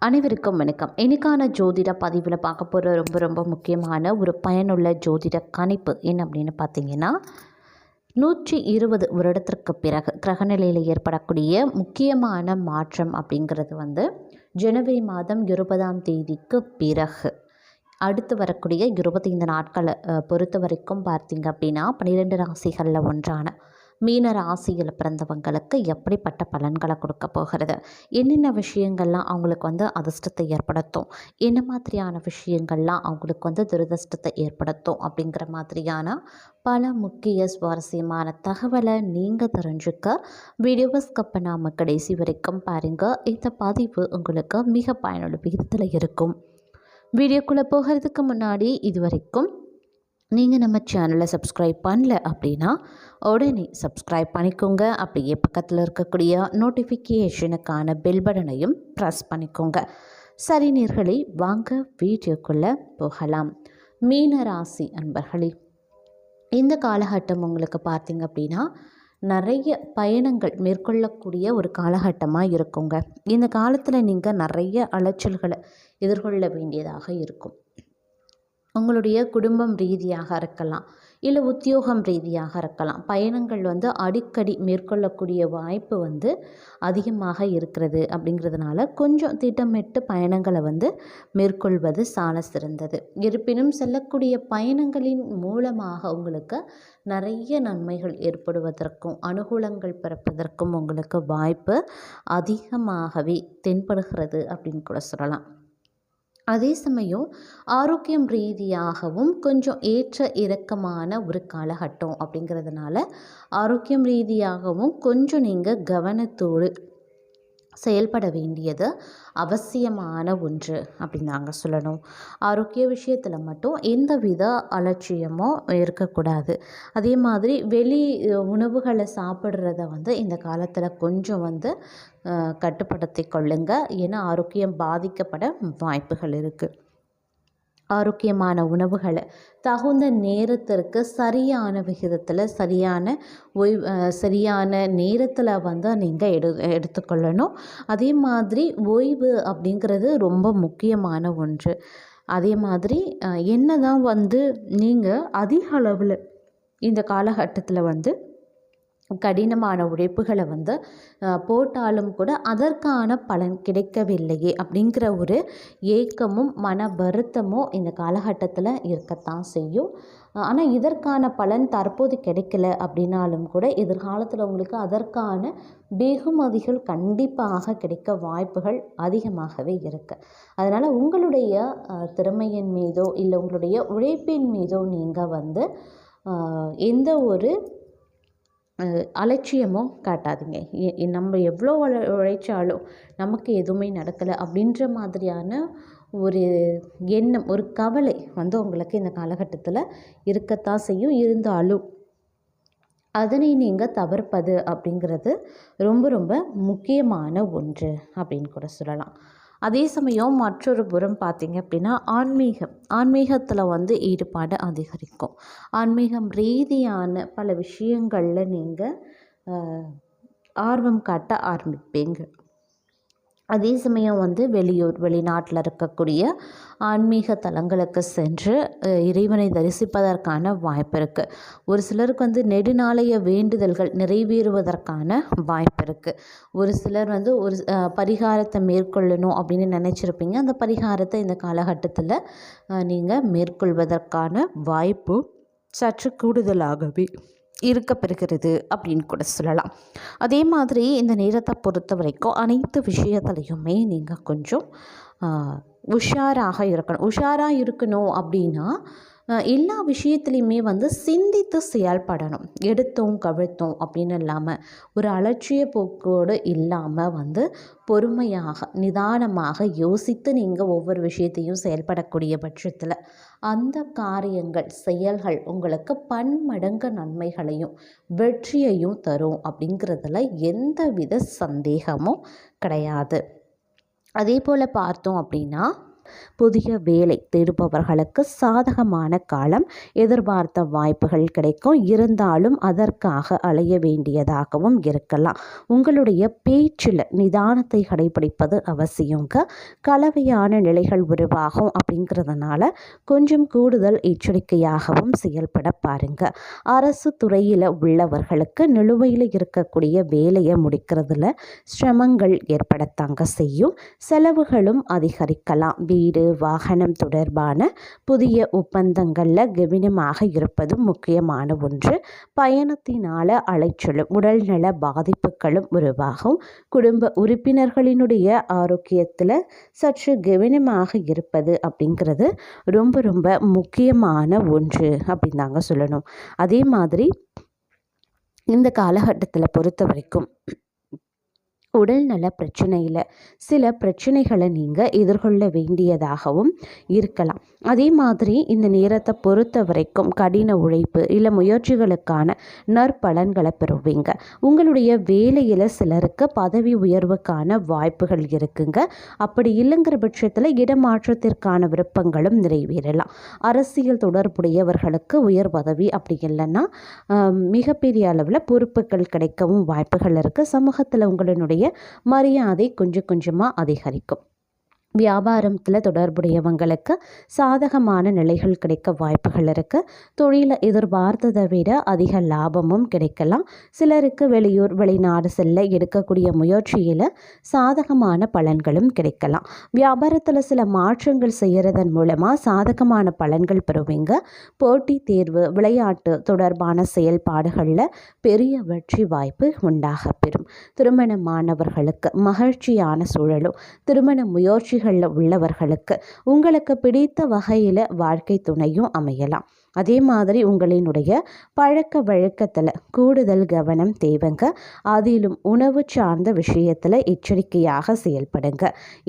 அனைவருக்கும் வணக்கம். இன்னைக்கான ஜோதிட பதிவில் பார்க்க போகிற ரொம்ப முக்கியமான ஒரு பயனுள்ள ஜோதிட கணிப்பு என்ன அப்படின்னு பார்த்தீங்கன்னா, 120 வருடத்திற்கு பிறகு கிரகநிலையில் ஏற்படக்கூடிய முக்கியமான மாற்றம் அப்படிங்கிறது ஜனவரி மாதம் 20ஆம் தேதிக்கு பிறகு அடுத்து வரக்கூடிய 25 நாட்களை பொறுத்த வரைக்கும் பார்த்திங்க அப்படின்னா 12 ராசிகளில் ஒன்றான மீன ராசியில் பிறந்தவங்களுக்கு எப்படிப்பட்ட பலன்களை கொடுக்க போகிறது, என்னென்ன விஷயங்கள்லாம் அவங்களுக்கு அதிர்ஷ்டத்தை ஏற்படுத்தும், என்ன மாதிரியான விஷயங்கள்லாம் அவங்களுக்கு துரதிர்ஷ்டத்தை ஏற்படுத்தும் அப்படிங்கிற மாதிரியான பல முக்கிய சுவாரஸ்யமான தகவலை நீங்கள் தெரிஞ்சுக்க வீடியோவை ஸ்கிப் பண்ணாமல் கடைசி வரைக்கும் பாருங்கள். இந்த பதிவு உங்களுக்கு மிக பயனுள்ள விதத்தில் இருக்கும். வீடியோக்குள்ளே போகிறதுக்கு முன்னாடி இது வரைக்கும் நீங்கள் நம்ம சேனலை சப்ஸ்கிரைப் பண்ணல அப்படின்னா உடனே சப்ஸ்கிரைப் பண்ணிக்கோங்க. அப்படியே பக்கத்தில் இருக்கக்கூடிய நோட்டிஃபிகேஷனுக்கான பெல் பட்டனையும் ப்ரெஸ் பண்ணிக்கோங்க. சரி நேயர்களே, வாங்க வீடியோக்குள்ளே போகலாம். மீன ராசி அன்பர்களே, இந்த காலகட்டம் உங்களுக்கு பார்த்திங்க அப்படின்னா நிறைய பயணங்கள் மேற்கொள்ளக்கூடிய ஒரு காலகட்டமாக இருக்குங்க. இந்த காலத்தில் நீங்கள் நிறைய அலைச்சல்களை எதிர்கொள்ள வேண்டியதாக இருக்கும். உங்களுடைய குடும்பம் ரீதியாக இருக்கலாம், இல்லை உத்தியோகம் ரீதியாக இருக்கலாம். பயணங்கள் அடிக்கடி மேற்கொள்ளக்கூடிய வாய்ப்பு அதிகமாக இருக்கிறது. அப்படிங்கிறதுனால கொஞ்சம் திட்டமிட்டு பயணங்களை மேற்கொள்வது சால சிறந்தது. இருப்பினும் செல்லக்கூடிய பயணங்களின் மூலமாக உங்களுக்கு நிறைய நன்மைகள் ஏற்படுவதற்கும் அனுகூலங்கள் பிறப்பதற்கும் உங்களுக்கு வாய்ப்பு அதிகமாகவே தென்படுகிறது அப்படின்னு கூட சொல்லலாம். அதே சமயம் ஆரோக்கியம் ரீதியாகவும் கொஞ்சம் ஏற்ற இறக்கமான ஒரு காலகட்டம் அப்படிங்கிறதுனால ஆரோக்கியம் ரீதியாகவும் கொஞ்சம் நீங்கள் கவனத்தோடு செயல்பட வேண்டியது அவசியமான ஒன்று அப்படின்னு நாங்கள் சொல்லணும். ஆரோக்கிய விஷயத்தில் மட்டும் எந்தவித அலட்சியமோ இருக்கக்கூடாது. அதே மாதிரி வெளி உணவுகளை சாப்பிட்றத இந்த காலத்தில் கொஞ்சம் கட்டுப்படுத்தி கொள்ளுங்க. ஏன்னா ஆரோக்கியம் பாதிக்கப்பட வாய்ப்புகள் இருக்குது. ஆரோக்கியமான உணவுகளை தகுந்த நேரத்திற்கு சரியான விகிதத்தில் சரியான நேரத்தில் நீங்கள் எடுத்துக்கொள்ளணும். அதே மாதிரி ஓய்வு அப்படிங்கிறது ரொம்ப முக்கியமான ஒன்று. அதே மாதிரி என்ன தான் நீங்கள் அதிக அளவில் இந்த காலகட்டத்தில் கடினமான உழைப்புகளை போட்டாலும் கூட அதற்கான பலன் கிடைக்கவில்லையே அப்படிங்கிற ஒரு ஏக்கமும் மன வருத்தமும் இந்த காலகட்டத்தில் இருக்கத்தான் செய்யும். ஆனால் இதற்கான பலன் தற்போது கிடைக்கல அப்படின்னாலும் கூட எதிர்காலத்தில் உங்களுக்கு அதற்கான வெகுமதிகள் கண்டிப்பாக கிடைக்க வாய்ப்புகள் அதிகமாகவே இருக்குது. அதனால் உங்களுடைய திறமையின் மீதோ இல்லை உங்களுடைய உழைப்பின் மீதோ நீங்கள் எந்த ஒரு அலட்சியமோ காட்டாதீங்க. நம்ம எவ்வளோ உழைச்சாலும் நமக்கு எதுவுமே நடக்கலை அப்படின்ற மாதிரியான ஒரு எண்ணம், ஒரு கவலை உங்களுக்கு இந்த காலகட்டத்தில் இருக்கத்தான் செய்யும். இருந்தாலும் அதனை நீங்கள் தவிர்ப்பது அப்படிங்கிறது ரொம்ப முக்கியமான ஒன்று அப்படின்னு கூட சொல்லலாம். அதே சமயம் மற்றொரு புறம் பார்த்திங்க அப்படின்னா ஆன்மீகத்தில் ஈடுபாடு அதிகரிக்கும். ஆன்மீகம் ரீதியான பல விஷயங்களில் நீங்கள் ஆர்வம் காட்ட ஆரம்பிப்பீங்க. அதே சமயம் வெளிநாட்டில் இருக்கக்கூடிய ஆன்மீக தலங்களுக்கு சென்று இறைவனை தரிசிப்பதற்கான வாய்ப்பு இருக்குது. ஒரு சிலருக்கு நெடுநாளைய வேண்டுதல்கள் நிறைவேறுவதற்கான வாய்ப்பு இருக்குது. ஒரு சிலர் ஒரு பரிகாரத்தை மேற்கொள்ளணும் அப்படின்னு நினச்சிருப்பீங்க. அந்த பரிகாரத்தை இந்த காலகட்டத்தில் நீங்கள் மேற்கொள்வதற்கான வாய்ப்பு சற்று கூடுதலாகவே இருக்கப்பெறுகிறது அப்படின்னு கூட சொல்லலாம். அதே மாதிரி இந்த நேரத்தை பொறுத்த வரைக்கும் அனைத்து விஷயத்துலையுமே நீங்கள் கொஞ்சம் உஷாராக இருக்கணும் அப்படின்னா எல்லா விஷயத்துலையுமே சிந்தித்து செயல்படணும். எடுத்தோம் கவிழ்த்தோம் அப்படின்னு இல்லாமல் ஒரு அலட்சிய போக்கோடு இல்லாமல் பொறுமையாக நிதானமாக யோசித்து நீங்கள் ஒவ்வொரு விஷயத்தையும் செயல்படக்கூடிய பட்சத்தில் அந்த காரியங்கள் செயல்கள் உங்களுக்கு பன்மடங்கு நன்மைகளையும் வெற்றியையும் தரும் அப்படிங்கிறதுல எந்தவித சந்தேகமும் கிடையாது. அதே போல் பார்த்தோம் அப்படின்னா புதிய வேலை தேடுபவர்களுக்கு சாதகமான காலம். எதிர்பார்த்த வாய்ப்புகள் கிடைக்கும், இருந்தாலும் அதற்காக அலைய வேண்டியதாகவும் இருக்கலாம். உங்களுடைய பேச்சில் நிதானத்தை கடைபிடிப்பது அவசியங்க. கலவையான நிலைகள் உருவாகும் அப்படிங்கிறதுனால கொஞ்சம் கூடுதல் எச்சரிக்கையாகவும் செயல்பட பாருங்க. அரசு துறையில் உள்ளவர்களுக்கு நிலுவையில் இருக்கக்கூடிய வேலையை முடிக்கிறதுல சிரமங்கள் ஏற்படத்தாங்க செய்யும். செலவுகளும் அதிகரிக்கலாம். வீடு வாகனம் தொடர்பான புதிய ஒப்பந்தங்களில் கவனமாக இருப்பதும் முக்கியமான ஒன்று. பயணத்தினால அலைச்சலும் உடல்நல பாதிப்புகளும் உருவாகும். குடும்ப உறுப்பினர்களினுடைய ஆரோக்கியத்தில் சற்று கவனமாக இருப்பது அப்படிங்கிறது ரொம்ப ரொம்ப முக்கியமான ஒன்று அப்படின்னு தாங்க சொல்லணும். அதே மாதிரி இந்த காலகட்டத்தில் பொறுத்த வரைக்கும் உடல்நல பிரச்சனையில் சில பிரச்சனைகளை நீங்கள் எதிர்கொள்ள வேண்டியதாகவும் இருக்கலாம். அதே மாதிரி இந்த நேரத்தை பொறுத்த வரைக்கும் கடின உழைப்பு இல்லை முயற்சிகளுக்கான நற்பலன்களை பெறுவீங்க. உங்களுடைய வேலையில் சிலருக்கு பதவி உயர்வுக்கான வாய்ப்புகள் இருக்குங்க. அப்படி இல்லைங்கிற பட்சத்தில் இடமாற்றத்திற்கான விருப்பங்களும் நிறைவேறலாம். அரசியல் தொடர்புடையவர்களுக்கு உயர் பதவி அப்படி இல்லைன்னா மிகப்பெரிய அளவில் பொறுப்புகள் கிடைக்கவும் வாய்ப்புகள் இருக்குது. சமூகத்தில் உங்களுடைய மரியாதை கொஞ்சம் கொஞ்சமாக அதிகரிக்கும். வியாபாரத்தில் தொடர்புடையவங்களுக்கு சாதகமான நிலைகள் கிடைக்க வாய்ப்புகள் இருக்குது. தொழிலை எதிர்பார்த்ததை விட அதிக லாபமும் கிடைக்கலாம். சிலருக்கு வெளியூர் வெளிநாடு செல்ல எடுக்கக்கூடிய முயற்சியில் சாதகமான பலன்களும் கிடைக்கலாம். வியாபாரத்தில் சில மாற்றங்கள் செய்கிறதன் மூலமாக சாதகமான பலன்கள் பெறுவீங்க. போட்டி தேர்வு விளையாட்டு தொடர்பான செயல்பாடுகளில் பெரிய வெற்றி வாய்ப்பு உண்டாக பெறும். திருமணமானவர்களுக்கு மகிழ்ச்சியான சூழலும் திருமண முயற்சி உள்ளவர்களுக்கு உங்களுக்கு பிடித்த வகையில் வாழ்க்கை துணையும் அமையலாம். அதே மாதிரி உங்களினுடைய பழக்க வழக்கத்தில் கூடுதல் கவனம் தேவைங்க. அதிலும் உணவு சார்ந்த விஷயத்தில் எச்சரிக்கையாக செயல்படுங்க.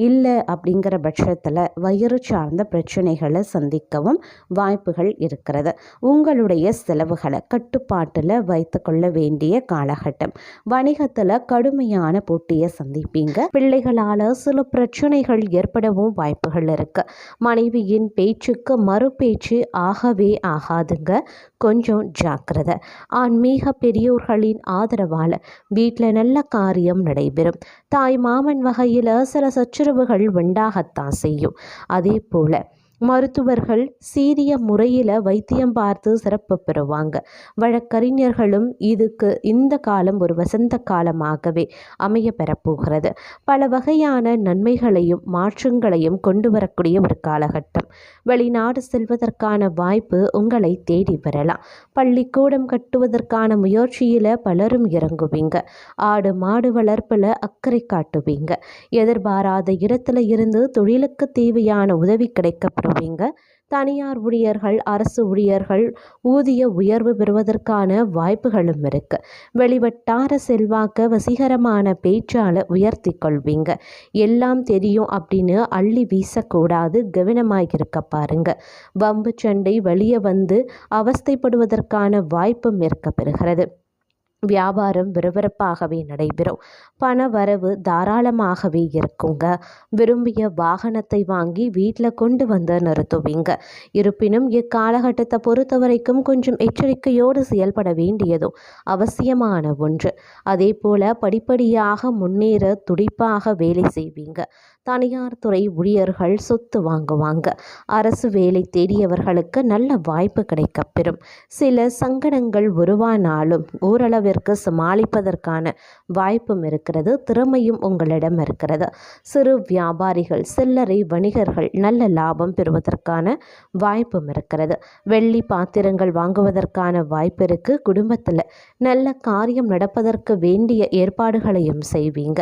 இல்லை அப்படிங்கிற பட்சத்தில் வயிறு சார்ந்த பிரச்சனைகளை சந்திக்கவும் வாய்ப்புகள் இருக்கிறது. உங்களுடைய செலவுகளை கட்டுப்பாட்டில் வைத்து கொள்ள வேண்டிய காலகட்டம். வணிகத்தில் கடுமையான போட்டியை சந்திப்பீங்க. பிள்ளைகளால் சில பிரச்சனைகள் ஏற்படவும் வாய்ப்புகள் இருக்கு. மனைவியின் பேச்சுக்கு மறுபேச்சு ஆகவே ஆகாதுங்க. கொஞ்சம் ஜாக்கிரதை. ஆன்மீக பெரியோர்களின் ஆதரவால் வீட்டில் நல்ல காரியம் நடைபெறும். தாய் மாமன் வகையில் சில சச்சரவுகள் உண்டாகத்தான் செய்யும். அதே போல மருத்துவர்கள் சீரிய முறையில் வைத்தியம் பார்த்து சிறப்பு பெறுவாங்க. வழக்கறிஞர்களும் இந்த காலம் ஒரு வசந்த காலமாகவே அமைய பெறப்போகிறது. பல வகையான நன்மைகளையும் மாற்றங்களையும் கொண்டு வரக்கூடிய ஒரு காலகட்டம். வெளிநாடு செல்வதற்கான வாய்ப்பு உங்களை தேடி வரலாம். பள்ளிக்கூடம் கட்டுவதற்கான முயற்சியில் பலரும் இறங்குவீங்க. ஆடு மாடு வளர்ப்பில் அக்கறை காட்டுவீங்க. எதிர்பாராத இடத்துல இருந்து தொழிலுக்கு தேவையான உதவி கிடைக்கப்படும். தனியார் ஊழியர்கள் அரசு ஊழியர்கள் ஊதிய உயர்வு பெறுவதற்கான வாய்ப்புகளும் இருக்கு. வெளிவட்டார செல்வாக்க வசீகரமான பேச்சால் உயர்த்தி கொள்வீங்க. எல்லாம் தெரியும் அப்படின்னு அள்ளி வீசக்கூடாது. கவனமாக இருக்க பாருங்க. வம்பு சண்டை வெளியே வந்து அவஸ்தைப்படுவதற்கான வாய்ப்பும் இருக்க பெறுகிறது. வியாபாரம் விறுவிறுப்பாகவே நடைபெறும். பண வரவு தாராளமாகவே இருக்குங்க. விரும்பிய வாகனத்தை வாங்கி வீட்டில் கொண்டு வந்து நிறுத்துவீங்க. இருப்பினும் இக்காலகட்டத்தை பொறுத்த வரைக்கும் கொஞ்சம் எச்சரிக்கையோடு செயல்பட வேண்டியதும் அவசியமான ஒன்று. அதே போல படிப்படியாக முன்னேற துடிப்பாக வேலை செய்வீங்க. தனியார் துறை ஊழியர்கள் சொத்து வாங்குவாங்க. அரசு வேலை தேடியவர்களுக்கு நல்ல வாய்ப்பு கிடைக்கப்பெறும். சில சங்கடங்கள் உருவானாலும் ஓரளவிற்கு சமாளிப்பதற்கான வாய்ப்பும் இருக்கிறது. திறமையும் உங்களிடம் இருக்கிறது. சிறு வியாபாரிகள் சில்லறை வணிகர்கள் நல்ல லாபம் பெறுவதற்கான வாய்ப்பும் இருக்கிறது. வெள்ளி பாத்திரங்கள் வாங்குவதற்கான வாய்ப்பு இருக்கு. குடும்பத்தில் நல்ல காரியம் நடப்பதற்கு வேண்டிய ஏற்பாடுகளையும் செய்வீங்க.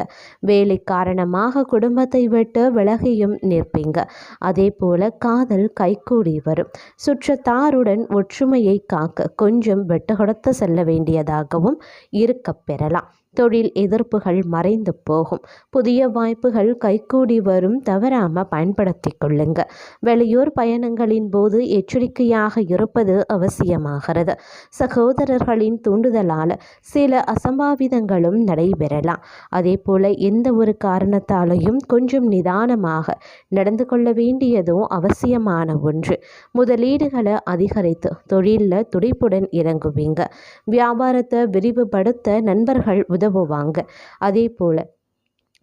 வேலை காரணமாக குடும்பத்தை விட்டு விலகியும் நிற்பீங்க. அதே போல காதல் கைகூடி வரும். சுற்றத்தாருடன் ஒற்றுமையை காக்க கொஞ்சம் விட்டு கொடுத்து செல்ல வேண்டியதாகவும் இருக்க பெறலாம். தொழில் எதிர்ப்புகள் மறைந்து போகும். புதிய வாய்ப்புகள் கைகூடி வரும். தவறாமல் பயன்படுத்தி கொள்ளுங்க. வெளியூர் பயணங்களின் போது எச்சரிக்கையாக இருப்பது அவசியமாகிறது. சகோதரர்களின் தூண்டுதலால் சில அசம்பாவிதங்களும் நடைபெறலாம். அதே போல எந்த ஒரு காரணத்தாலையும் கொஞ்சம் நிதானமாக நடந்து கொள்ள வேண்டியதும் அவசியமான ஒன்று. முதலீடுகளை அதிகரித்து தொழிலில் துடிப்புடன் இறங்குவீங்க. வியாபாரத்தை விரிவுபடுத்த நண்பர்கள் உதவுவாங்க. அதே போல்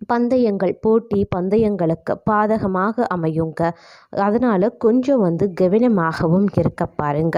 பந்தயங்கள், போட்டி பந்தயங்களுக்கு பாதகமாக அமையுங்க. அதனால் கொஞ்சம் கவனமாகவும் இருக்க பாருங்க.